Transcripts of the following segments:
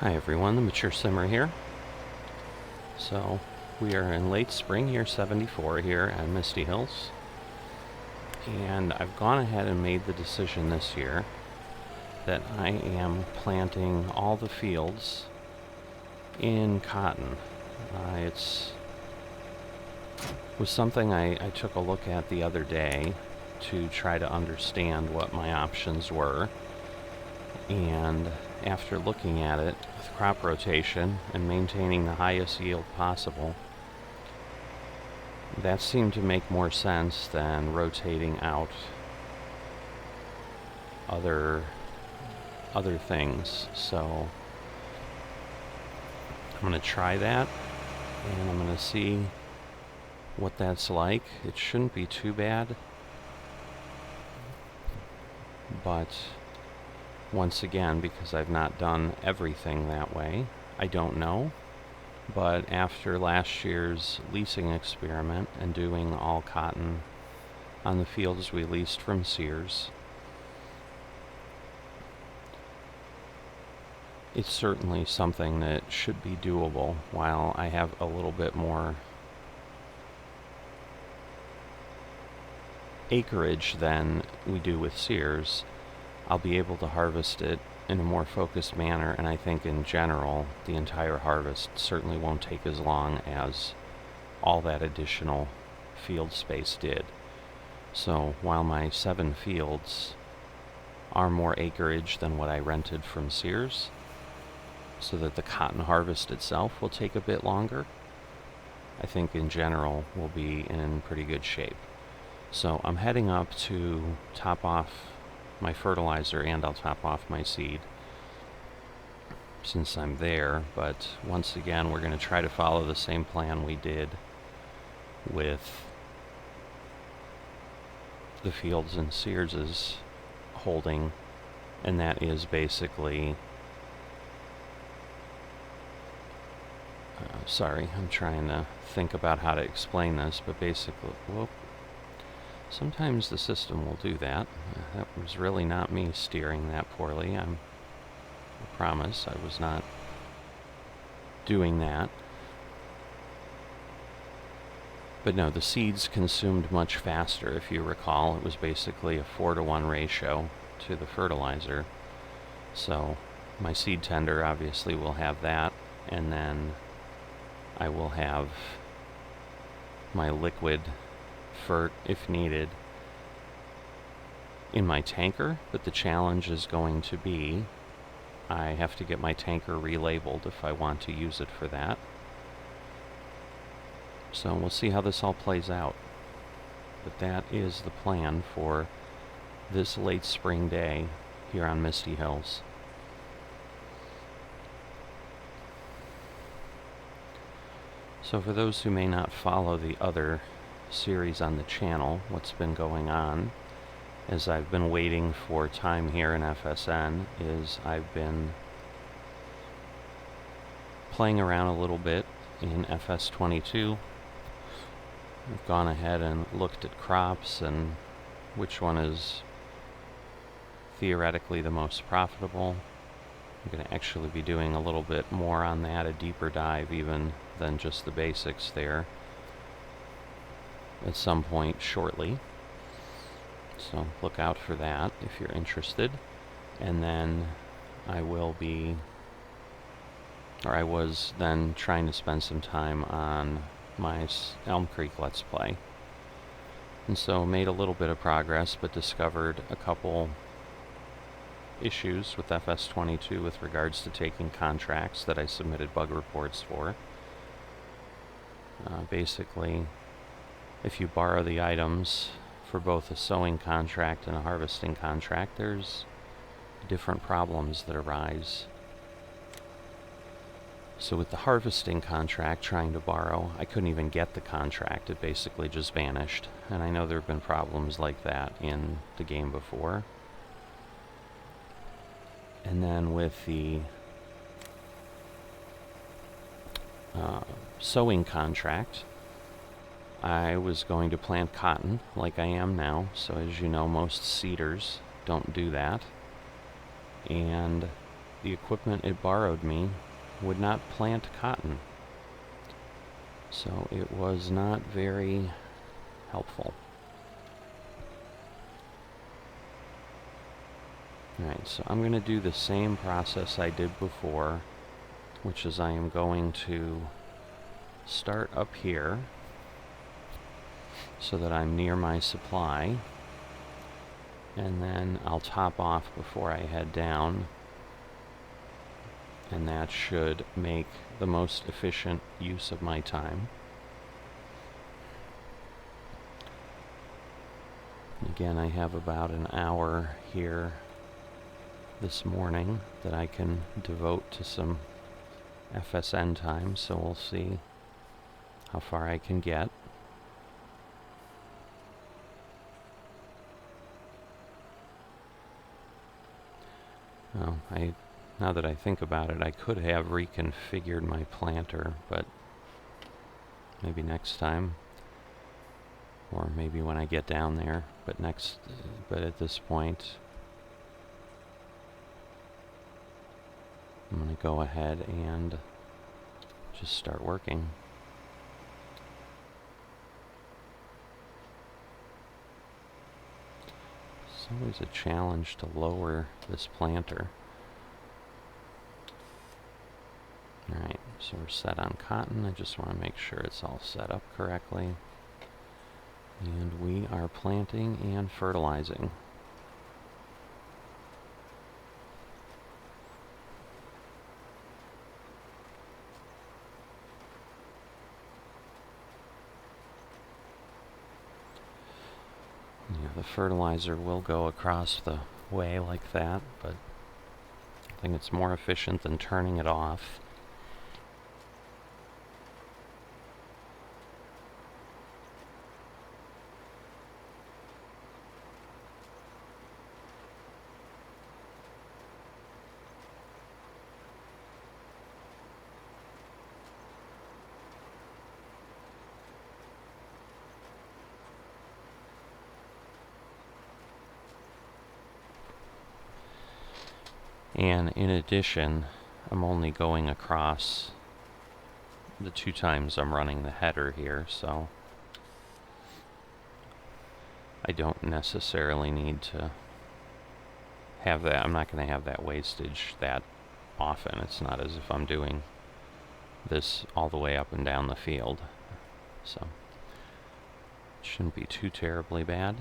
Hi everyone, the Mature Simmer here. So we are in late spring, year 74 here at Misty Hills. And I've gone ahead and made the decision this year that I am planting all the fields in cotton. It was something I took a look at the other day to try to understand what my options were. And after looking at it with crop rotation and maintaining the highest yield possible, that seemed to make more sense than rotating out other things. So I'm going to try that, and I'm going to see what that's like. It shouldn't be too bad, but once again, because I've not done everything that way, I don't know. But after last year's leasing experiment and doing all cotton on the fields we leased from Sears, it's certainly something that should be doable. While I have a little bit more acreage than we do with Sears, I'll be able to harvest it in a more focused manner, and I think in general the entire harvest certainly won't take as long as all that additional field space did. So while my 7 fields are more acreage than what I rented from Sears, so that the cotton harvest itself will take a bit longer, I think in general we'll be in pretty good shape. So I'm heading up to top off my fertilizer, and I'll top off my seed since I'm there. But once again, we're going to try to follow the same plan we did with the fields in Sears's holding, and that is basically sorry, I'm trying to think about how to explain this, but basically, sometimes the system will do that. That was really not me steering that poorly. I promise I was not doing that. But no, the seeds consumed much faster. If you recall, it was basically a 4-to-1 ratio to the fertilizer. So my seed tender obviously will have that, and then I will have my liquid fert, if needed, in my tanker. But the challenge is going to be I have to get my tanker relabeled if I want to use it for that. So we'll see how this all plays out. But that is the plan for this late spring day here on Misty Hills. So for those who may not follow the other series on the channel, what's been going on as I've been waiting for time here in FSN is I've been playing around a little bit in FS22. I've gone ahead and looked at crops and which one is theoretically the most profitable. I'm going to actually be doing a little bit more on that, a deeper dive even than just the basics there, at some point shortly. So look out for that if you're interested. And then I was then trying to spend some time on my Elm Creek Let's Play. And so made a little bit of progress, but discovered a couple issues with FS22 with regards to taking contracts that I submitted bug reports for. Basically, if you borrow the items for both a sowing contract and a harvesting contract, there's different problems that arise. So with the harvesting contract, trying to borrow, I couldn't even get the contract. It basically just vanished. And I know there have been problems like that in the game before. And then with the sowing contract, I was going to plant cotton like I am now. So as you know, most seeders don't do that. And the equipment it borrowed me would not plant cotton. So it was not very helpful. Alright, so I'm going to do the same process I did before, which is I am going to start up here so that I'm near my supply, and then I'll top off before I head down, and that should make the most efficient use of my time. Again, I have about an hour here this morning that I can devote to some FSN time, so we'll see how far I can get. Oh, now that I think about it, I could have reconfigured my planter, but maybe next time, or maybe when I get down there. But at this point, I'm going to go ahead and just start working. It's always a challenge to lower this planter. Alright, so we're set on cotton. I just want to make sure it's all set up correctly. And we are planting and fertilizing. Yeah, the fertilizer will go across the way like that, but I think it's more efficient than turning it off. And in addition, I'm only going across the 2 times I'm running the header here, so I don't necessarily need to have that. I'm not going to have that wastage that often. It's not as if I'm doing this all the way up and down the field, so it shouldn't be too terribly bad.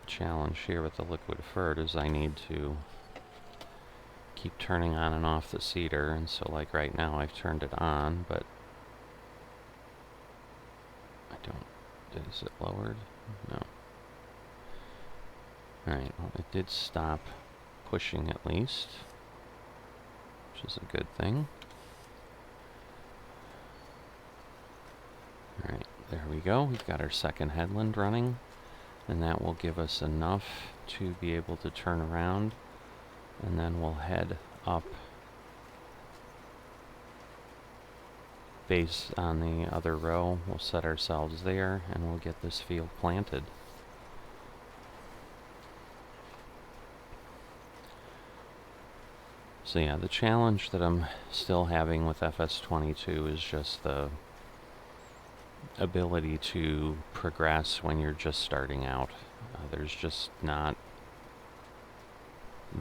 Challenge here with the liquid fert is I need to keep turning on and off the seeder, and so like right now I've turned it on, but I don't. Is it lowered? No. Alright, well, it did stop pushing at least, which is a good thing. Alright, there we go. We've got our second headland running, and that will give us enough to be able to turn around, and then we'll head up base on the other row. We'll set ourselves there, and we'll get this field planted. So yeah, the challenge that I'm still having with FS22 is just the ability to progress when you're just starting out. There's just not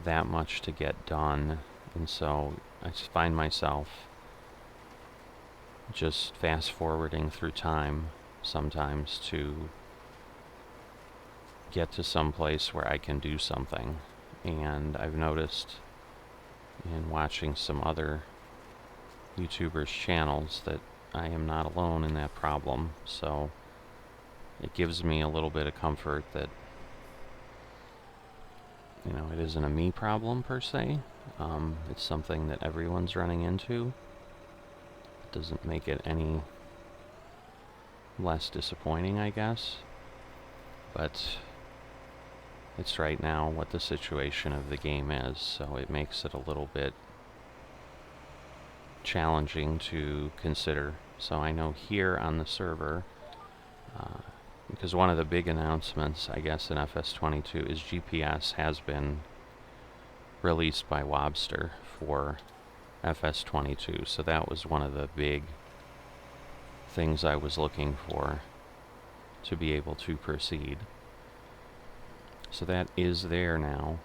that much to get done, and so I find myself just fast forwarding through time sometimes to get to some place where I can do something. And I've noticed in watching some other YouTubers' channels that I am not alone in that problem, so it gives me a little bit of comfort that, you know, it isn't a me problem per se. It's something that everyone's running into. It doesn't make it any less disappointing, I guess, but it's right now what the situation of the game is, so it makes it a little bit challenging to consider. So I know here on the server, because one of the big announcements, I guess, in FS22 is GPS has been released by Wobster for FS22. So that was one of the big things I was looking for to be able to proceed. So that is there now,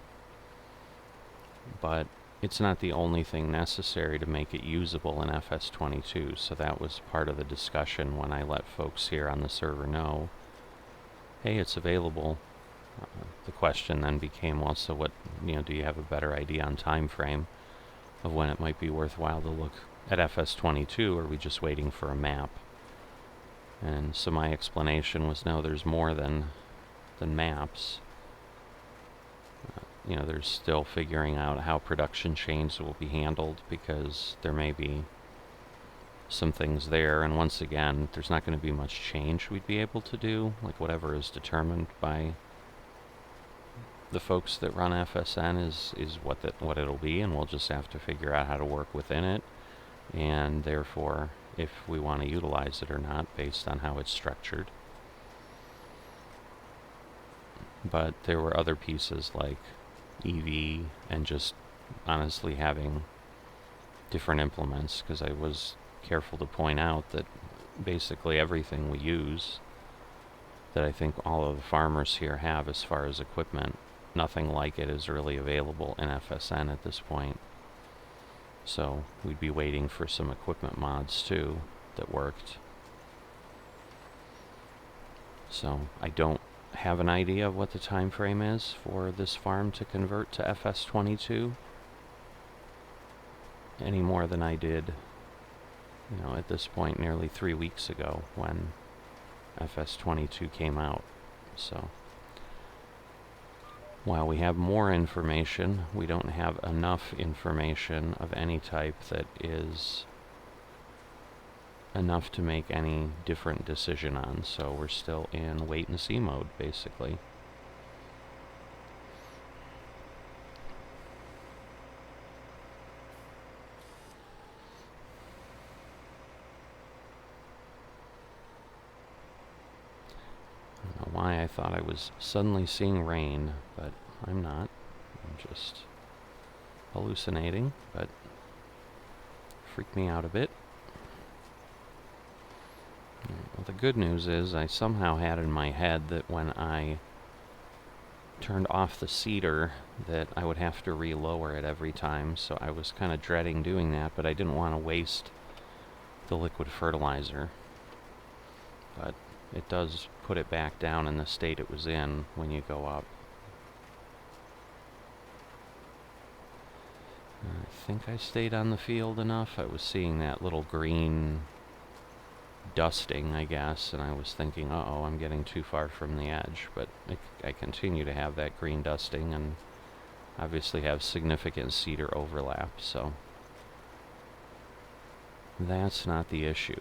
but it's not the only thing necessary to make it usable in FS22. So that was part of the discussion when I let folks here on the server know, hey, it's available. The question then became, well, so what, do you have a better idea on time frame of when it might be worthwhile to look at FS22, or are we just waiting for a map? And so my explanation was, no, there's more than maps. There's still figuring out how production chains will be handled, because there may be some things there, and once again, there's not going to be much change we'd be able to do, like whatever is determined by the folks that run FSN is what it'll be, and we'll just have to figure out how to work within it, and therefore if we want to utilize it or not based on how it's structured. But there were other pieces like EV and just honestly having different implements, because I was careful to point out that basically everything we use that I think all of the farmers here have as far as equipment, nothing like it is really available in FSN at this point. So we'd be waiting for some equipment mods too that worked. So I don't have an idea of what the time frame is for this farm to convert to FS22 any more than I did, at this point nearly 3 weeks ago when FS22 came out. So while we have more information, we don't have enough information of any type that is enough to make any different decision on. So we're still in wait and see mode, basically. I don't know why I thought I was suddenly seeing rain, but I'm not. I'm just hallucinating, but freaked me out a bit. Well, the good news is I somehow had in my head that when I turned off the seeder that I would have to re-lower it every time, so I was kind of dreading doing that, but I didn't want to waste the liquid fertilizer. But it does put it back down in the state it was in when you go up. I think I stayed on the field enough. I was seeing that little green dusting, I guess, and I was thinking, uh-oh, I'm getting too far from the edge, but I continue to have that green dusting and obviously have significant cedar overlap, so that's not the issue.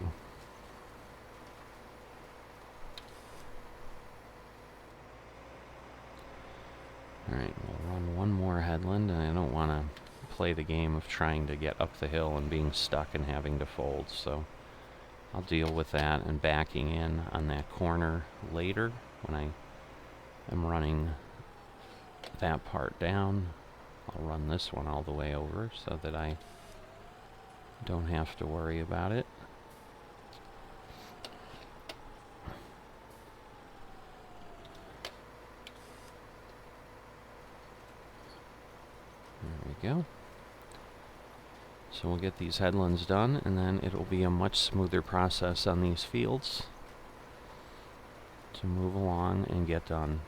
Alright, we'll run one more headland, and I don't want to play the game of trying to get up the hill and being stuck and having to fold, so I'll deal with that and backing in on that corner later when I am running that part down. I'll run this one all the way over so that I don't have to worry about it. There we go. So we'll get these headlands done, and then it'll be a much smoother process on these fields to move along and get done.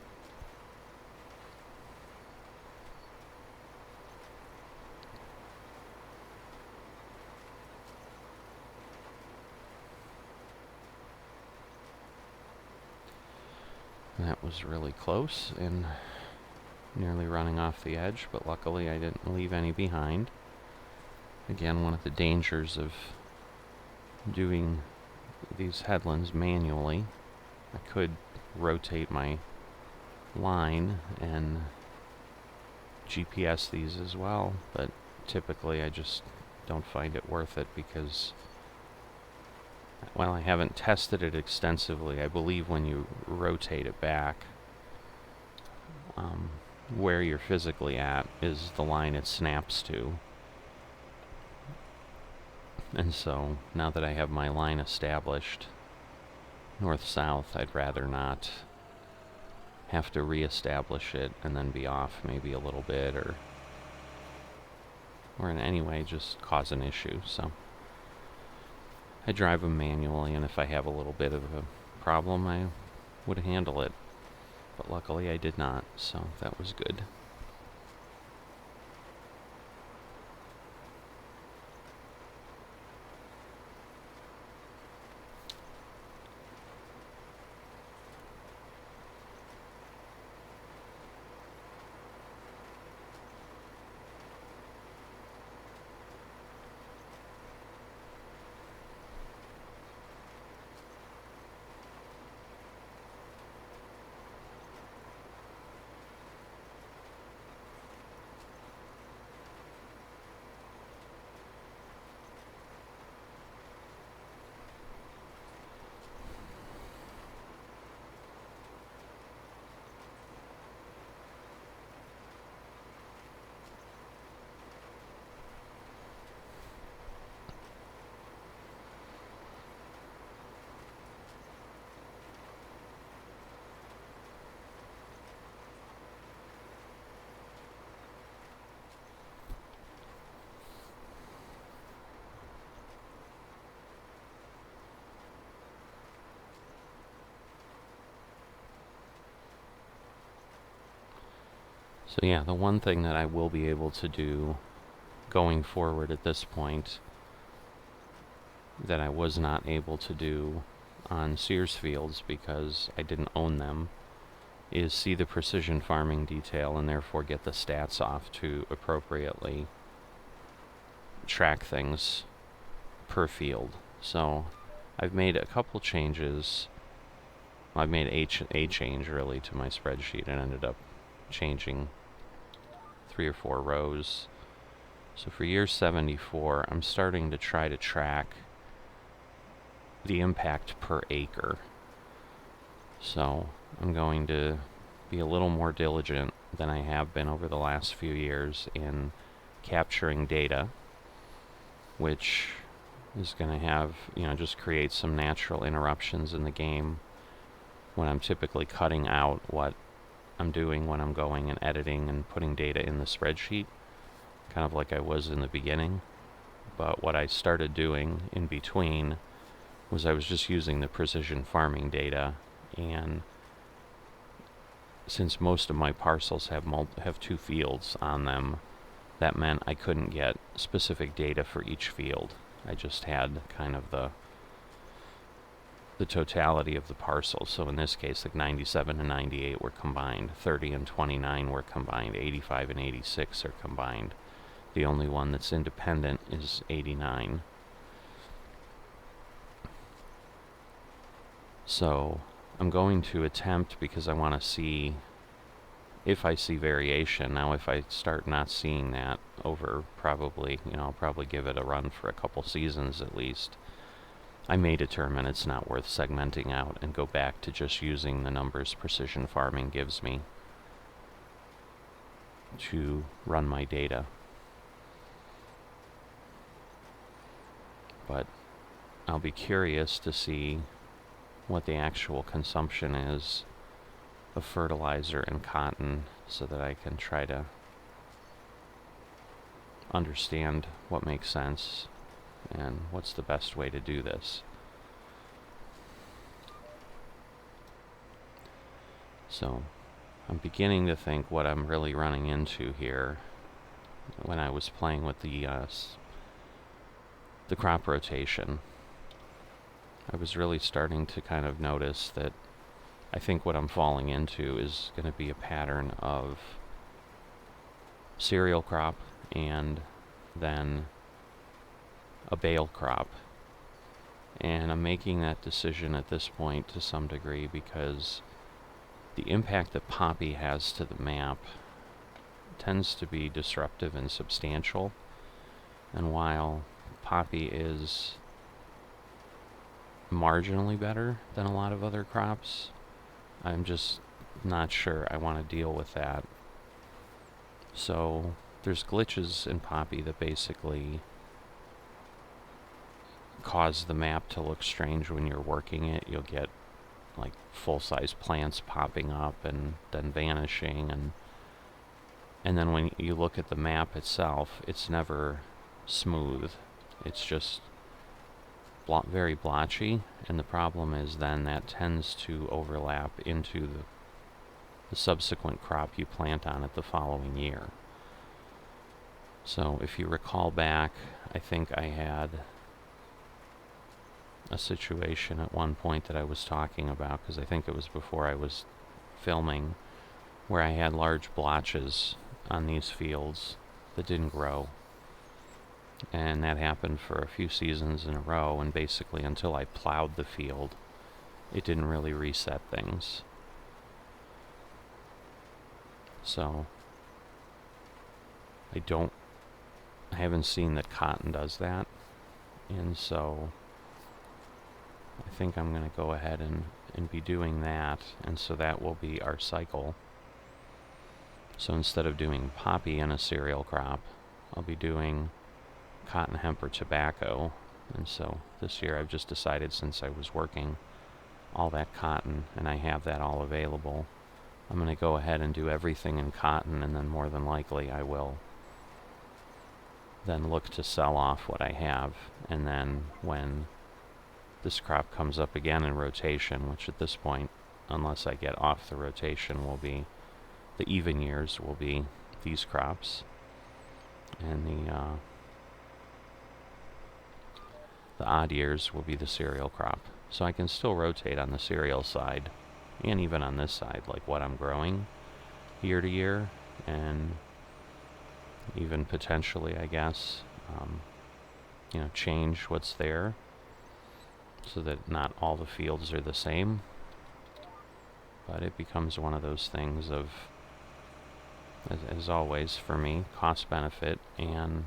That was really close and nearly running off the edge, but luckily I didn't leave any behind. Again, one of the dangers of doing these headlands manually, I could rotate my line and GPS these as well, but typically I just don't find it worth it because While I haven't tested it extensively, I believe when you rotate it back, where you're physically at is the line it snaps to. And so, now that I have my line established, north-south, I'd rather not have to re-establish it and then be off maybe a little bit, or in any way just cause an issue. So I drive them manually, and if I have a little bit of a problem, I would handle it. But luckily I did not, so that was good. So yeah, the one thing that I will be able to do going forward at this point that I was not able to do on Sears fields because I didn't own them is see the precision farming detail and therefore get the stats off to appropriately track things per field. So I've made a couple changes. I've made a change really to my spreadsheet and ended up changing 3 or 4 rows. So for year 74, I'm starting to try to track the impact per acre. So I'm going to be a little more diligent than I have been over the last few years in capturing data, which is going to have, just create some natural interruptions in the game when I'm typically cutting out what I'm doing when I'm going and editing and putting data in the spreadsheet, kind of like I was in the beginning. But what I started doing in between was I was just using the precision farming data, and since most of my parcels have 2 fields on them, that meant I couldn't get specific data for each field. I just had kind of the totality of the parcel. So in this case, like 97 and 98 were combined, 30 and 29 were combined, 85 and 86 are combined. The only one that's independent is 89. So I'm going to attempt, because I want to see if I see variation. Now if I start not seeing that over probably, I'll probably give it a run for a couple seasons at least, I may determine it's not worth segmenting out and go back to just using the numbers precision farming gives me to run my data. But I'll be curious to see what the actual consumption is of fertilizer and cotton so that I can try to understand what makes sense and what's the best way to do this. So I'm beginning to think what I'm really running into here when I was playing with the crop rotation. I was really starting to kind of notice that I think what I'm falling into is going to be a pattern of cereal crop and then a bale crop. And I'm making that decision at this point to some degree because the impact that poppy has to the map tends to be disruptive and substantial. And while poppy is marginally better than a lot of other crops. I'm just not sure I want to deal with that. So there's glitches in poppy that basically cause the map to look strange when you're working it. You'll get like full-size plants popping up and then vanishing, and then when you look at the map itself, it's never smooth. It's just very blotchy, and the problem is then that tends to overlap into the subsequent crop you plant on it the following year. So if you recall back, I think I had a situation at one point that I was talking about, because I think it was before I was filming, where I had large blotches on these fields that didn't grow. And that happened for a few seasons in a row, and basically until I plowed the field, it didn't really reset things. So I haven't seen that cotton does that, and so I think I'm going to go ahead and be doing that, and so that will be our cycle. So instead of doing poppy in a cereal crop, I'll be doing cotton, hemp, or tobacco. And so this year I've just decided, since I was working all that cotton and I have that all available, I'm going to go ahead and do everything in cotton, and then more than likely I will then look to sell off what I have, and then when this crop comes up again in rotation, which at this point, unless I get off the rotation, will be the even years will be these crops, and the odd years will be the cereal crop. So I can still rotate on the cereal side, and even on this side, like what I'm growing year to year, and even potentially, I guess, change what's there so that not all the fields are the same. But it becomes one of those things of, as always for me, cost benefit, and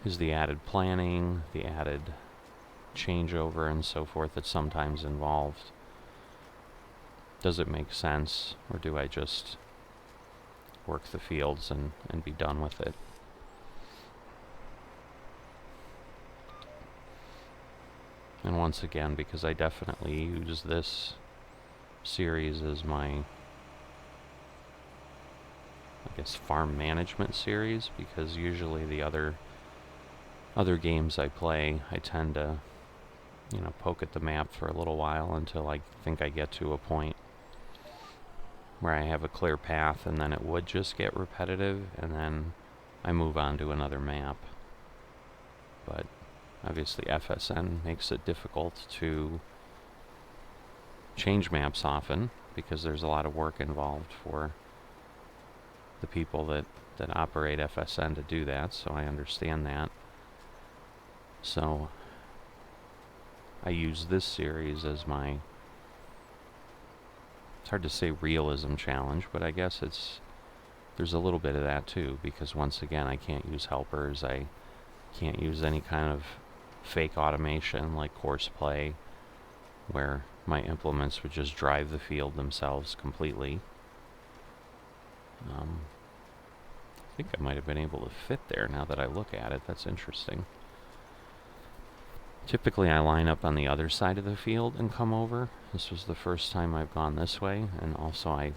is the added planning, the added changeover and so forth that's sometimes involved. Does it make sense, or do I just work the fields and be done with it? And once again, because I definitely use this series as my, I guess, farm management series, because usually the other games I play, I tend to, poke at the map for a little while until I think I get to a point where I have a clear path, and then it would just get repetitive, and then I move on to another map. But obviously FSN makes it difficult to change maps often, because there's a lot of work involved for the people that operate FSN to do that, so I understand that. So I use this series as my, it's hard to say realism challenge, but I guess there's a little bit of that too, because once again, I can't use helpers, I can't use any kind of fake automation like course play, where my implements would just drive the field themselves completely. I think I might have been able to fit there now that I look at it. That's interesting. Typically I line up on the other side of the field and come over. This was the first time I've gone this way, and also I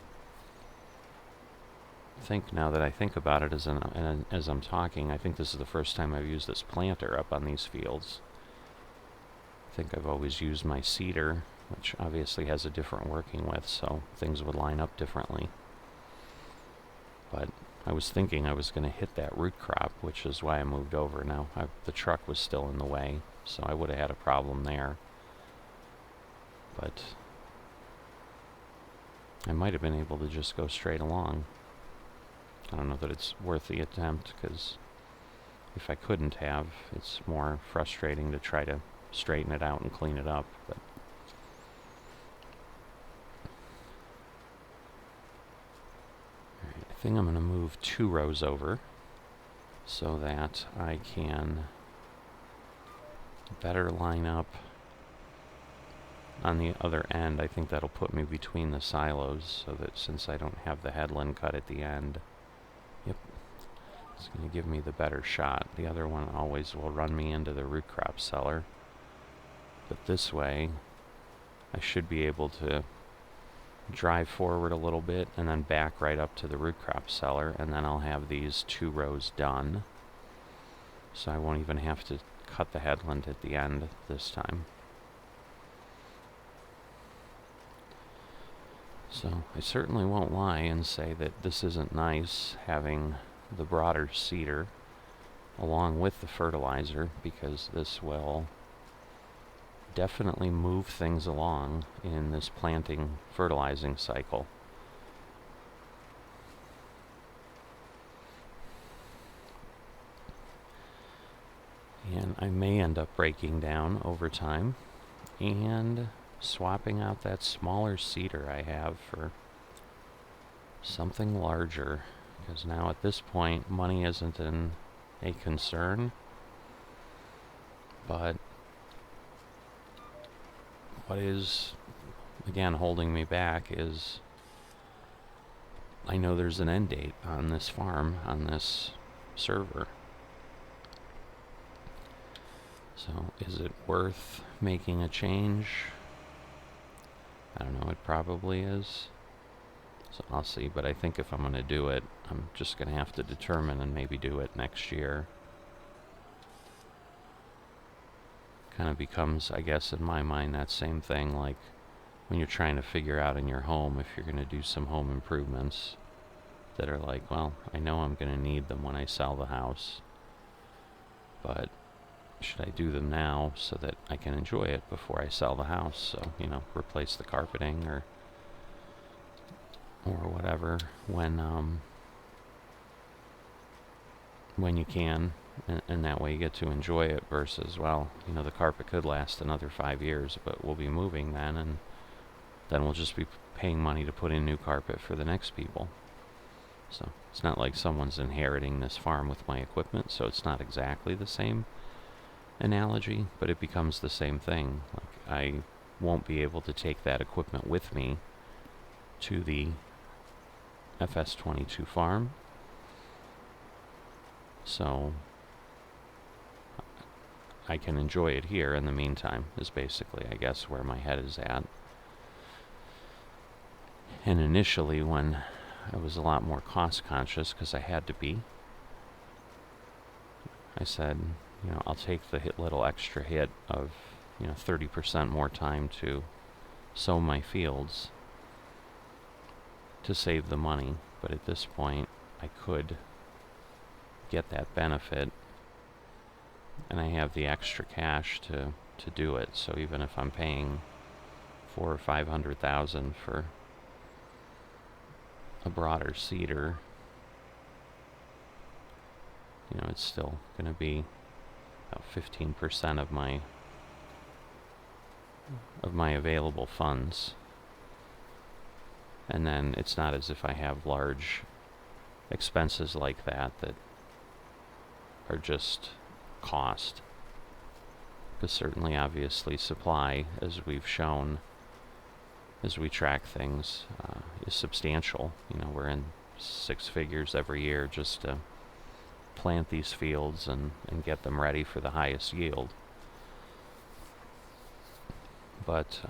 think, now that I think about it as I'm talking, I think this is the first time I've used this planter up on these fields. I think I've always used my seeder, which obviously has a different working width, so things would line up differently. But I was thinking I was going to hit that root crop, which is why I moved over. Now, the truck was still in the way, so I would have had a problem there. But I might have been able to just go straight along. I don't know that it's worth the attempt, because if I couldn't have, it's more frustrating to try to straighten it out and clean it up. But I think I'm going to move 2 rows over so that I can better line up on the other end. I think that'll put me between the silos, so that since I don't have the headland cut at the end, yep, it's going to give me the better shot. The other one always will run me into the root crop cellar, but this way I should be able to drive forward a little bit and then back right up to the root crop cellar, and then I'll have these 2 rows done, so I won't even have to cut the headland at the end this time. So I certainly won't lie and say that this isn't nice having the broader cedar along with the fertilizer, because this will definitely move things along in this planting fertilizing cycle. And I may end up breaking down over time and swapping out that smaller cedar I have for something larger, because now at this point money isn't a concern, but what is, again, holding me back is I know there's an end date on this farm, on this server. So is it worth making a change? I don't know, it probably is. So I'll see, but I think if I'm going to do it, I'm just going to have to determine and maybe do it next year. Kind of becomes, I guess, in my mind, that same thing like when you're trying to figure out in your home if you're going to do some home improvements that are like, well, I know I'm going to need them when I sell the house, but should I do them now so that I can enjoy it before I sell the house? So, you know, replace the carpeting or whatever when you can, and that way you get to enjoy it, versus, well, you know, the carpet could last another 5 years, but we'll be moving then, and then we'll just be paying money to put in new carpet for the next people. So it's not like someone's inheriting this farm with my equipment, so it's not exactly the same analogy, but it becomes the same thing. Like, I won't be able to take that equipment with me to the FS22 farm, so I can enjoy it here in the meantime, is basically, I guess, where my head is at. And initially, when I was a lot more cost conscious, because I had to be, I said, you know, I'll take the little extra hit of, you know, 30% more time to sow my fields to save the money. But at this point, I could get that benefit, and I have the extra cash to do it. So even if I'm paying $400,000 or $500,000 for a broader cedar, you know, it's still going to be about 15% of my available funds. And then it's not as if I have large expenses like that are just cost. Because certainly, obviously, supply, as we've shown, as we track things, is substantial. You know, we're in 6 figures every year just to plant these fields and get them ready for the highest yield. But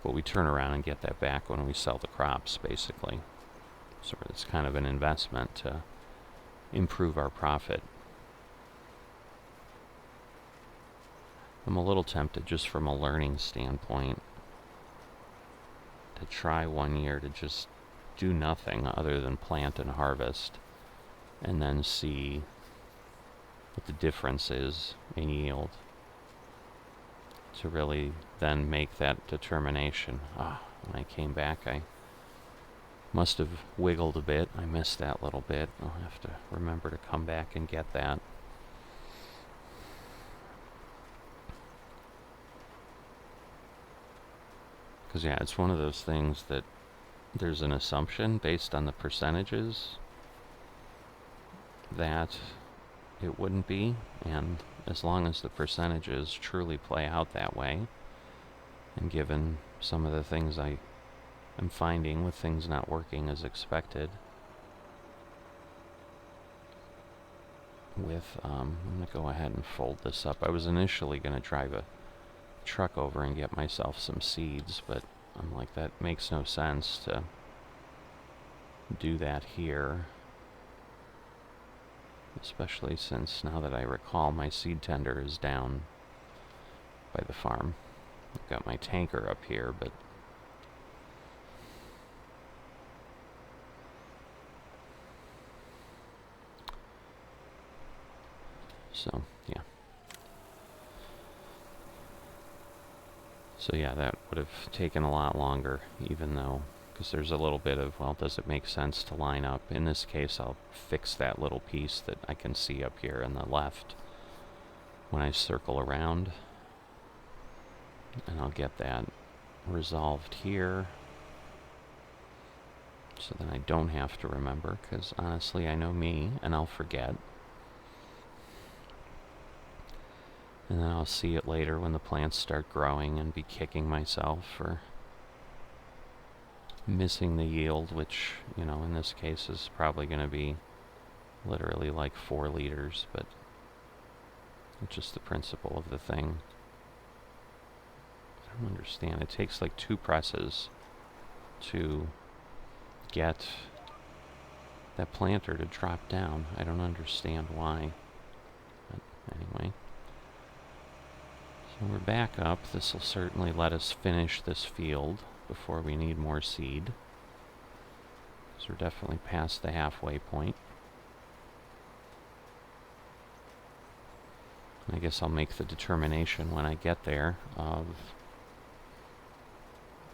we turn around and get that back when we sell the crops, basically. So it's kind of an investment to improve our profit. I'm a little tempted, just from a learning standpoint, to try one year to just do nothing other than plant and harvest, and then see what the difference is in yield, to really then make that determination. When I came back, I must have wiggled a bit. I missed that little bit. I'll have to remember to come back and get that. Because, yeah, it's one of those things that there's an assumption based on the percentages that it wouldn't be, and as long as the percentages truly play out that way, And given some of the things I am finding with things not working as expected, I'm going to go ahead and fold this up. I was initially going to drive a truck over and get myself some seeds, but I'm like, that makes no sense to do that here. Especially since, now that I recall, my seed tender is down by the farm. I've got my tanker up here, but so, yeah. So yeah, that would have taken a lot longer, even though, because there's a little bit of, well, does it make sense to line up? In this case, I'll fix that little piece that I can see up here on the left when I circle around. And I'll get that resolved here, so then I don't have to remember, because honestly, I know me, and I'll forget. And then I'll see it later when the plants start growing and be kicking myself for missing the yield, which, you know, in this case is probably going to be literally like 4 liters, but it's just the principle of the thing. I don't understand. It takes like 2 presses to get that planter to drop down. I don't understand why. But anyway. So we're back up. This will certainly let us finish this field before we need more seed, because we're definitely past the halfway point. I guess I'll make the determination when I get there of,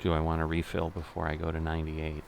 do I want to refill before I go to 98?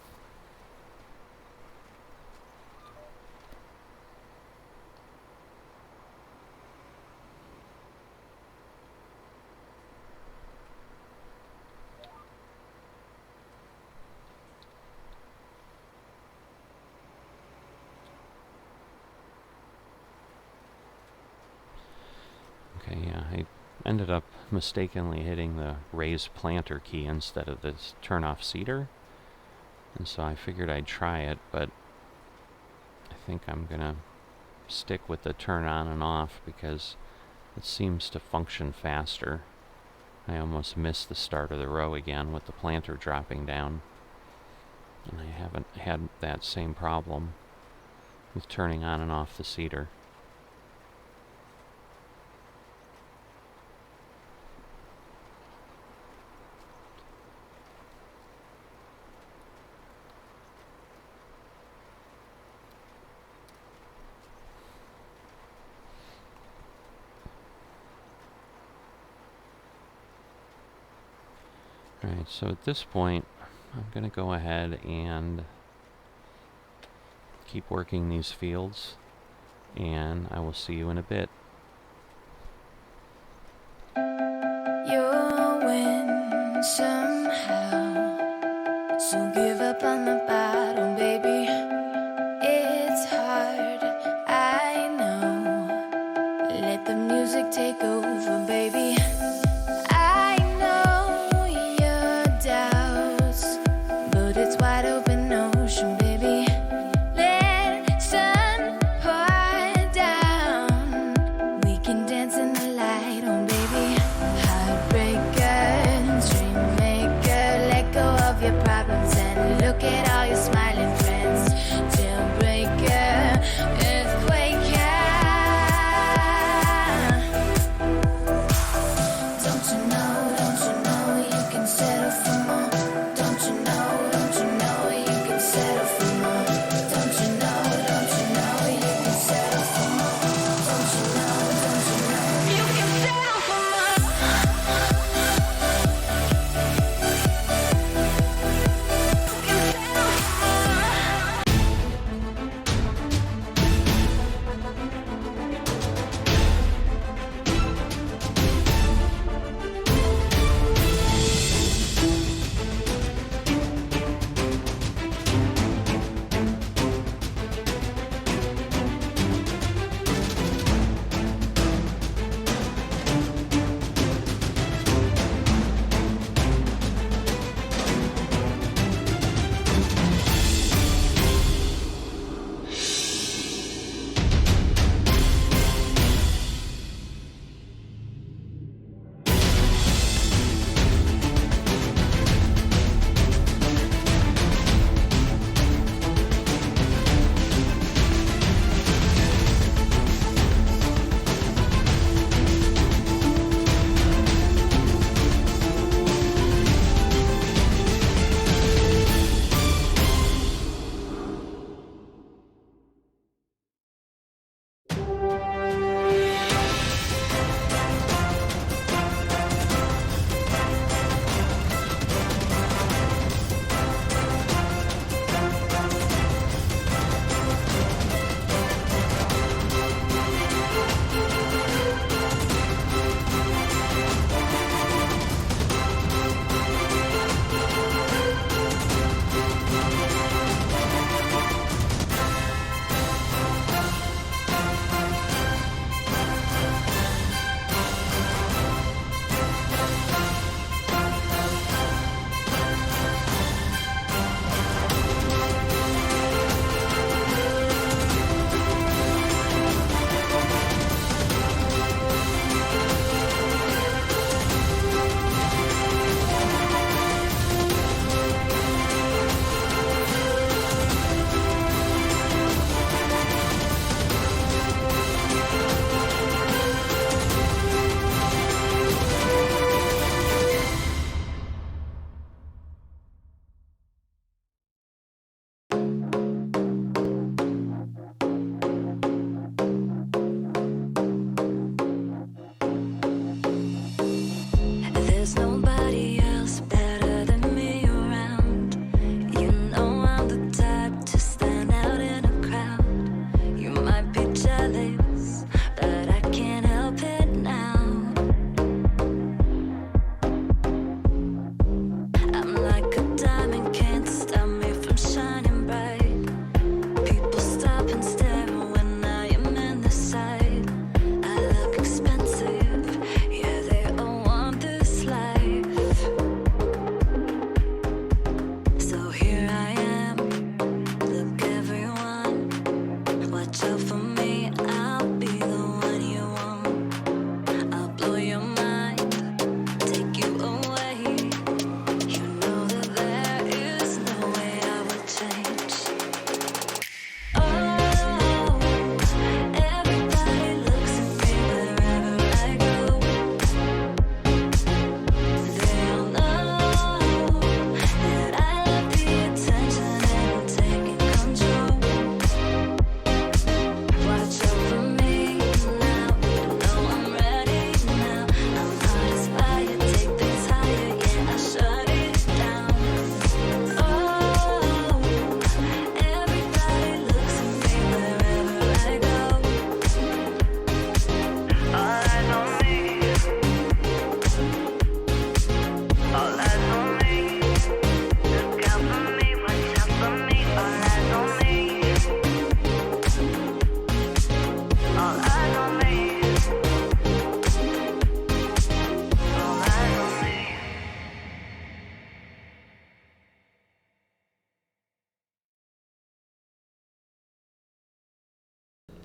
Okay, yeah, I ended up mistakenly hitting the raise planter key instead of this turn off seeder. And so I figured I'd try it, but I think I'm gonna stick with the turn on and off because it seems to function faster. I almost missed the start of the row again with the planter dropping down. And I haven't had that same problem with turning on and off the seeder. Alright, so at this point, I'm going to go ahead and keep working these fields, and I will see you in a bit. You'll win somehow, so give up on the battle, baby. It's hard, I know. Let the music take over, baby. I know your doubts, but it's wide open ocean, baby. Let sun pour down,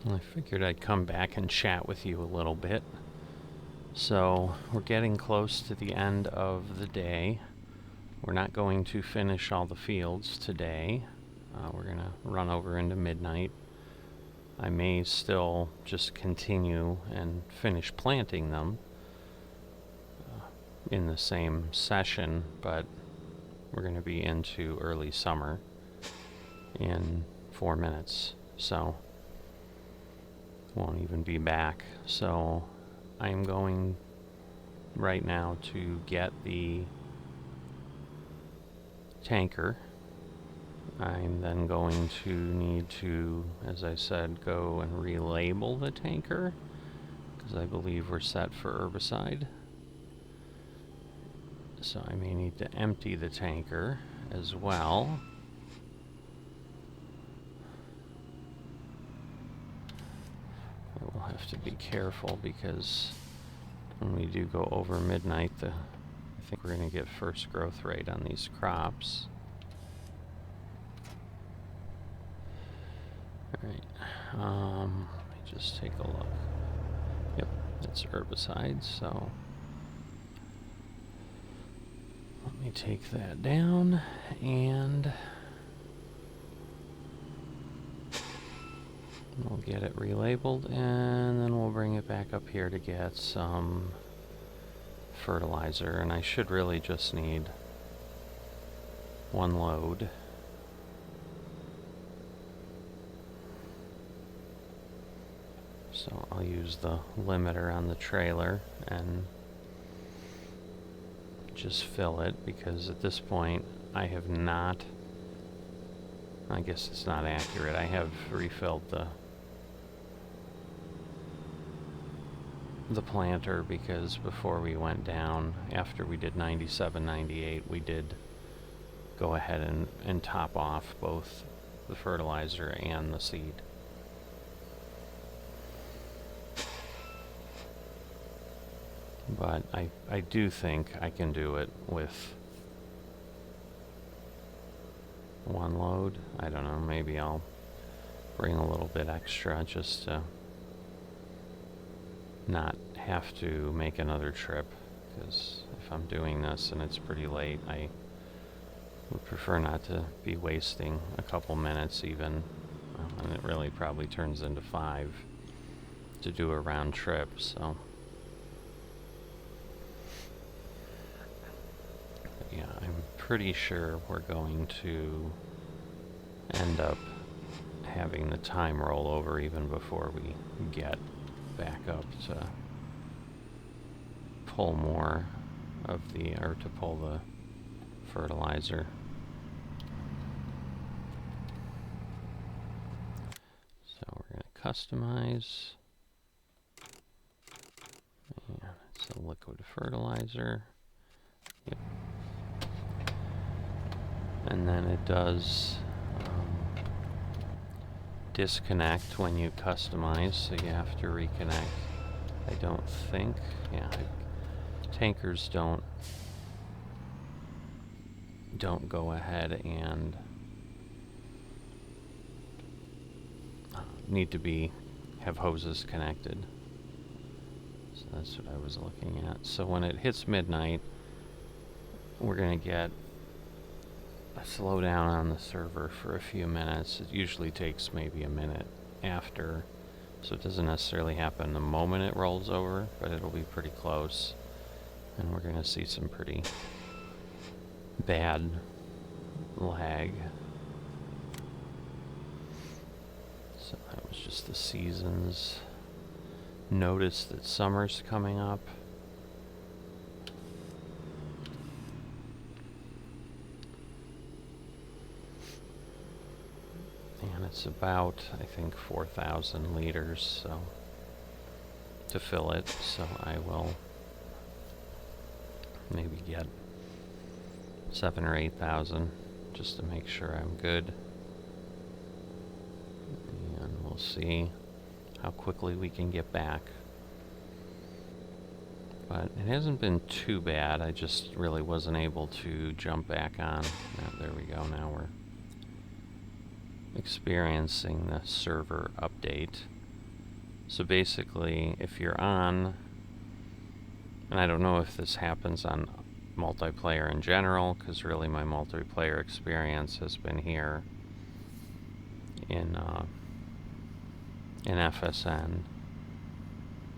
I figured I'd come back and chat with you a little bit. So we're getting close to the end of the day. We're not going to finish all the fields today. We're going to run over into midnight. I may still just continue and finish planting them in the same session, but we're going to be into early summer in 4 minutes, so won't even be back. So I'm going right now to get the tanker. I'm then going to need to, as I said, go and relabel the tanker because I believe we're set for herbicide. So I may need to empty the tanker as well. I will have to be careful because when we do go over midnight, I think we're going to get first growth rate on these crops. Alright, let me just take a look. Yep, it's herbicide, so let me take that down and we'll get it relabeled, and then we'll bring it back up here to get some fertilizer. And I should really just need 1 load. So I'll use the limiter on the trailer and just fill it, because at this point I have not, I guess it's not accurate, I have refilled the planter, because before we went down, after we did 97, 98, we did go ahead and top off both the fertilizer and the seed. But I do think I can do it with 1 load. I don't know, maybe I'll bring a little bit extra just to not have to make another trip, because if I'm doing this and it's pretty late, I would prefer not to be wasting a couple minutes even, and it really probably turns into 5 to do a round trip, so yeah, I'm pretty sure we're going to end up having the time roll over even before we get back up to pull more of the, or to pull the fertilizer. So we're going to customize. Yeah, it's a liquid fertilizer. Yep. And then it does disconnect when you customize, so you have to reconnect. I don't think, yeah, tankers don't go ahead and need to have hoses connected. So that's what I was looking at. So when it hits midnight, we're going to get a slowdown on the server for a few minutes. It usually takes maybe a minute after, so it doesn't necessarily happen the moment it rolls over, but it'll be pretty close, and we're going to see some pretty bad lag. So that was just the seasons. Notice that summer's coming up. And it's about, I think, 4,000 liters, so to fill it, so I will maybe get 7,000 or 8,000 just to make sure I'm good. And we'll see how quickly we can get back. But it hasn't been too bad. I just really wasn't able to jump back on. Now, there we go. Now we're experiencing the server update. So basically, if you're on, and I don't know if this happens on multiplayer in general, because really my multiplayer experience has been here in FSN,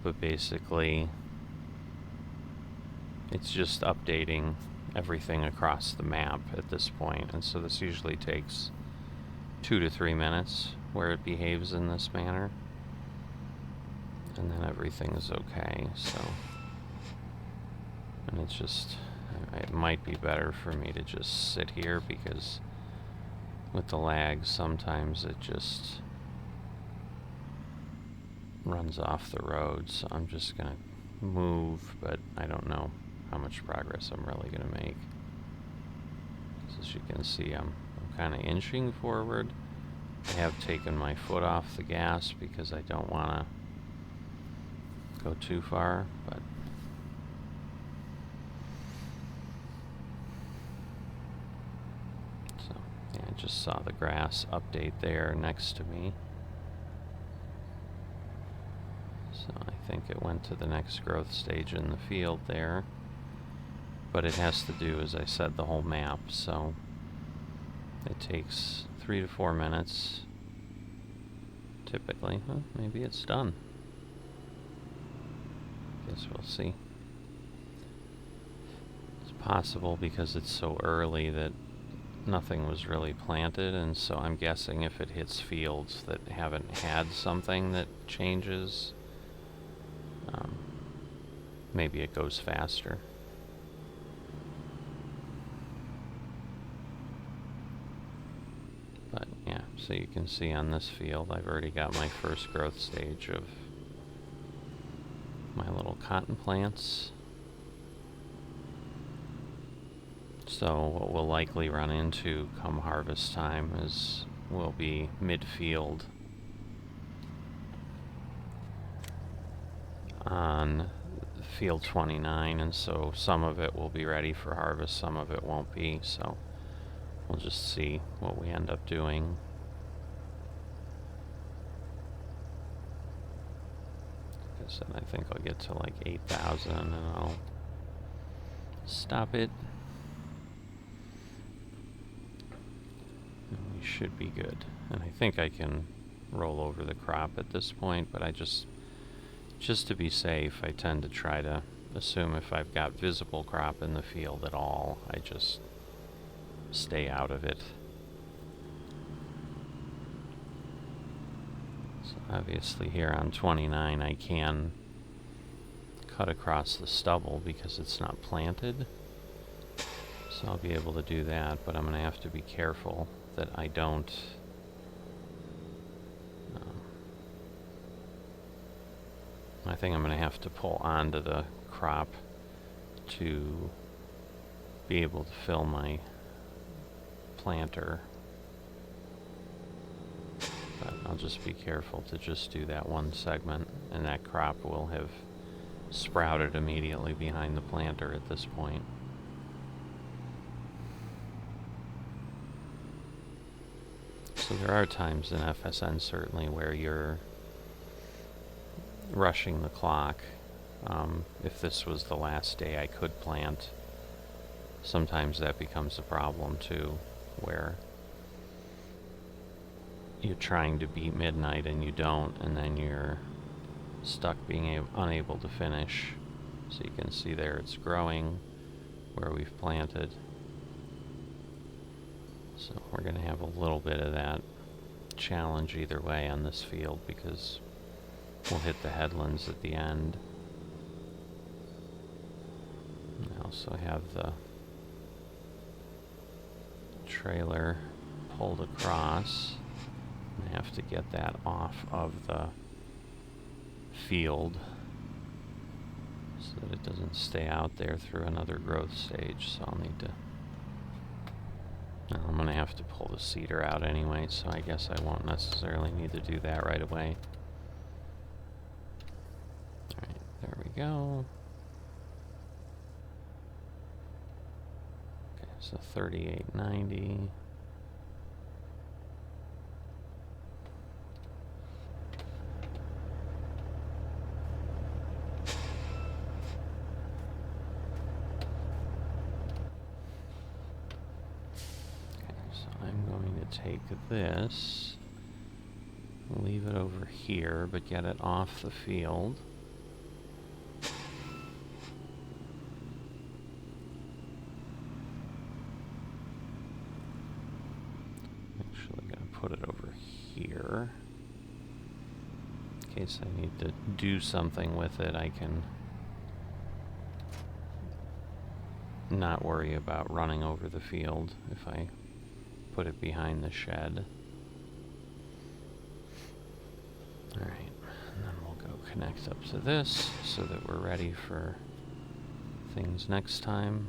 but basically it's just updating everything across the map at this point, and so this usually takes 2 to 3 minutes where it behaves in this manner, and then everything's okay. So, and it's just, it might be better for me to just sit here, because with the lag sometimes it just runs off the road. So I'm just gonna move, but I don't know how much progress I'm really gonna make. As you can see, I'm kind of inching forward. I have taken my foot off the gas because I don't want to go too far, but so yeah, I just saw the grass update there next to me. So I think it went to the next growth stage in the field there. But it has to do, as I said, the whole map, so it takes 3 to 4 minutes typically. Well, maybe it's done. Guess we'll see. It's possible because it's so early that nothing was really planted, and so I'm guessing if it hits fields that haven't had something that changes, maybe it goes faster. But yeah, so you can see on this field I've already got my first growth stage of my little cotton plants. So what we'll likely run into come harvest time is we'll be mid-field on field 29, and so some of it will be ready for harvest, some of it won't be, so we'll just see what we end up doing. Like I said, I think I'll get to like 8,000 and I'll stop it. And we should be good. And I think I can roll over the crop at this point, but I just to be safe, I tend to try to assume if I've got visible crop in the field at all, I just stay out of it. So obviously here on 29 I can cut across the stubble because it's not planted, so I'll be able to do that, but I'm going to have to be careful that I don't I think I'm going to have to pull onto the crop to be able to fill my planter. But I'll just be careful to just do that one segment, and that crop will have sprouted immediately behind the planter at this point. So there are times in FSN certainly where you're rushing the clock. If this was the last day I could plant, sometimes that becomes a problem too, where you're trying to beat midnight and you don't, and then you're stuck being unable to finish. So you can see there it's growing where we've planted. So we're going to have a little bit of that challenge either way on this field, because we'll hit the headlands at the end. I also have the trailer pulled across. I have to get that off of the field so that it doesn't stay out there through another growth stage. So I'll need to, I'm going to have to pull the cedar out anyway, so I guess I won't necessarily need to do that right away. Alright, there we go. Okay, so 3890. take this, leave it over here, but get it off the field. Actually, gonna put it over here. In case I need to do something with it, I can not worry about running over the field if I put it behind the shed. Alright, and then we'll go connect up to this so that we're ready for things next time.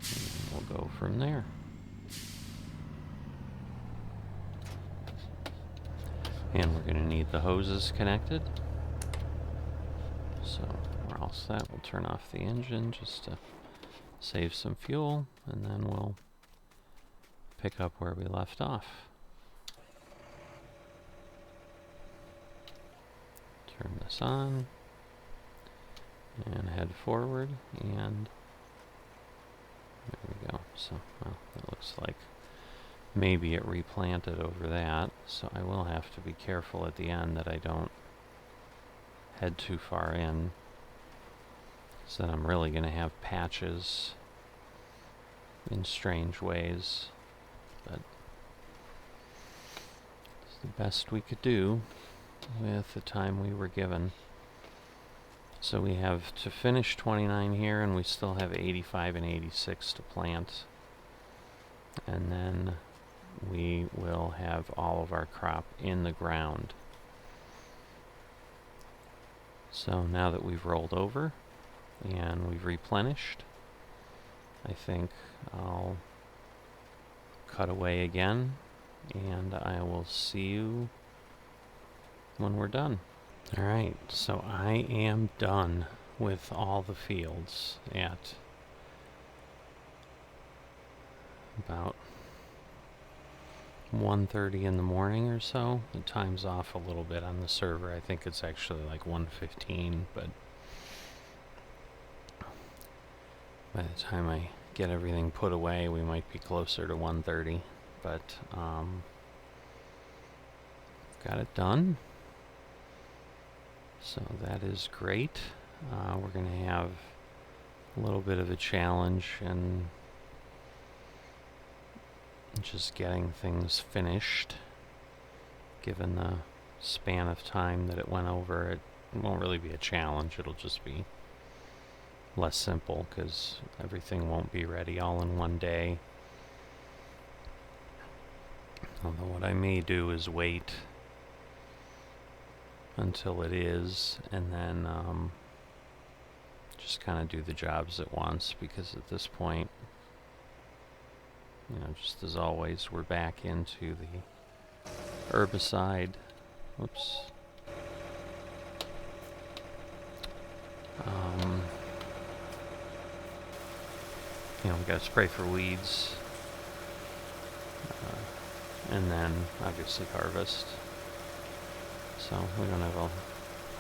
And we'll go from there. And we're going to need the hoses connected. So we're all set. We'll turn off the engine just to save some fuel, and then we'll pick up where we left off. Turn this on and head forward, and there we go. So, well, it looks like maybe it replanted over that, so I will have to be careful at the end that I don't head too far in, so that I'm really going to have patches in strange ways, but it's the best we could do with the time we were given. So we have to finish 29 here, and we still have 85 and 86 to plant, and then we will have all of our crop in the ground. So now that we've rolled over and we've replenished, I think I'll cut away again, and I will see you when we're done. Alright, so I am done with all the fields at about 1:30 in the morning or so. The time's off a little bit on the server. I think it's actually like 1:15, but by the time I get everything put away, we might be closer to 1:30. But got it done. So that is great. We're going to have a little bit of a challenge in just getting things finished. Given the span of time that it went over, it won't really be a challenge. It'll just be less simple because everything won't be ready all in one day. Although what I may do is wait until it is, and then just kind of do the jobs at once, because at this point, you know, just as always, we're back into the herbicide. Whoops. You know, we gotta spray for weeds, and then obviously harvest. So we don't have a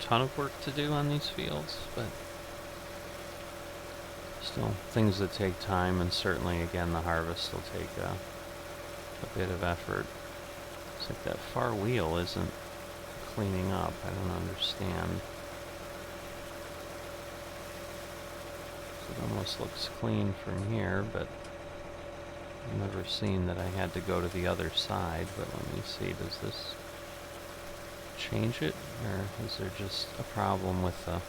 ton of work to do on these fields, but still things that take time, and certainly again the harvest will take a bit of effort. It's like that far wheel isn't cleaning up. I don't understand. It almost looks clean from here, but I've never seen that I had to go to the other side. But let me see, does this change it, or is there just a problem with the...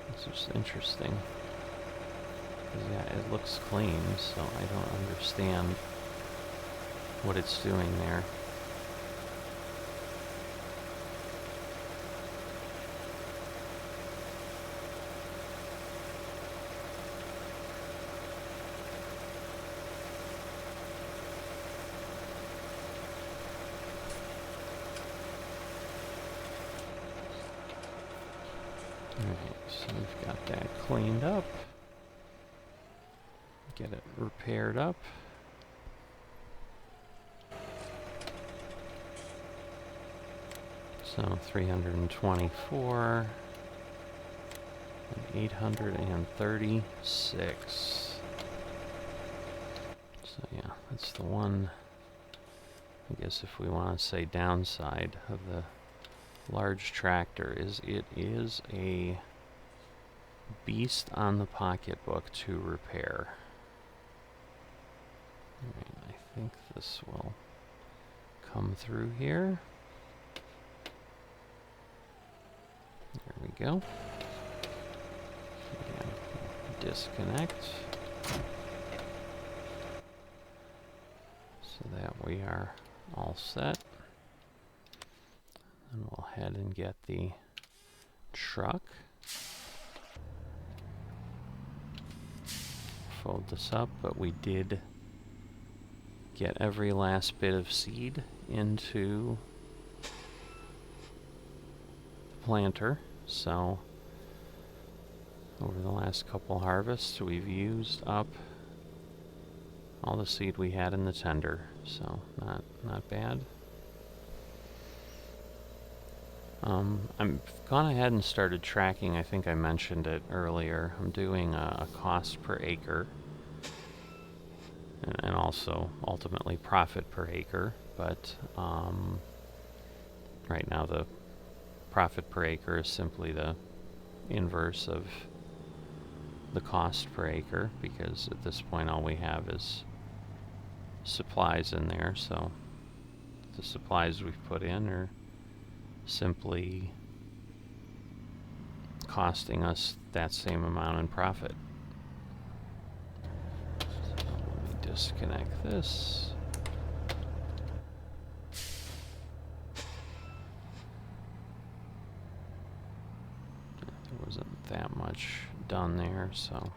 It's just interesting. Yeah, it looks clean, so I don't understand what it's doing there. Alright, so we've got that cleaned up. Get it repaired up. So 324. and 836. So yeah, that's the one, I guess if we want to say downside of the large tractor, is it is a beast on the pocketbook to repair. Alright, I think this will come through here. There we go. Again, disconnect. So that we are all set. And we'll head and get the truck. Fold this up, but we did get every last bit of seed into the planter. So over the last couple harvests, we've used up all the seed we had in the tender. So not bad. I've gone ahead and started tracking. I think I mentioned it earlier. I'm doing a cost per acre and also ultimately profit per acre. But right now the profit per acre is simply the inverse of the cost per acre, because at this point all we have is supplies in there. So the supplies we've put in are simply costing us that same amount in profit. So let me disconnect this. There wasn't that much done there, so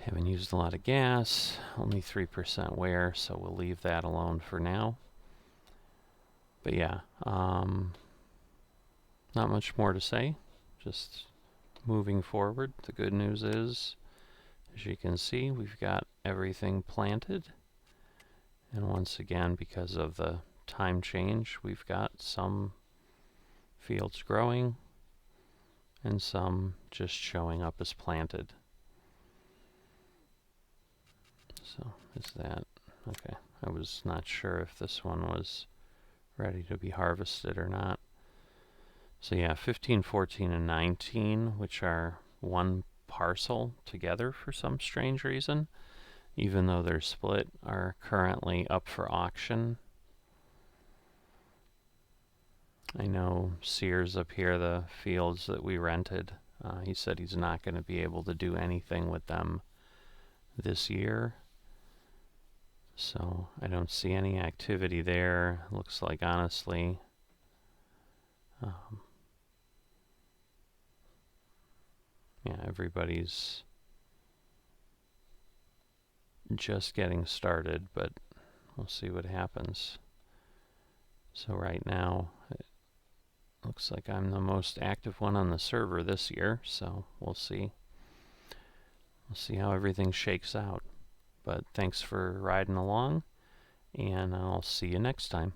haven't used a lot of gas, only 3% wear, so we'll leave that alone for now. But yeah, not much more to say, just moving forward. The good news is, as you can see, we've got everything planted. And once again, because of the time change, we've got some fields growing and some just showing up as planted. So is that okay? I was not sure if this one was ready to be harvested or not. So yeah, 15, 14, and 19, which are one parcel together for some strange reason, even though they're split, are currently up for auction. I know Sears up here, the fields that we rented, he said he's not going to be able to do anything with them this year. So I don't see any activity there. Looks like, honestly, yeah, everybody's just getting started, but we'll see what happens. So right now, it looks like I'm the most active one on the server this year, so we'll see. We'll see how everything shakes out. But thanks for riding along, and I'll see you next time.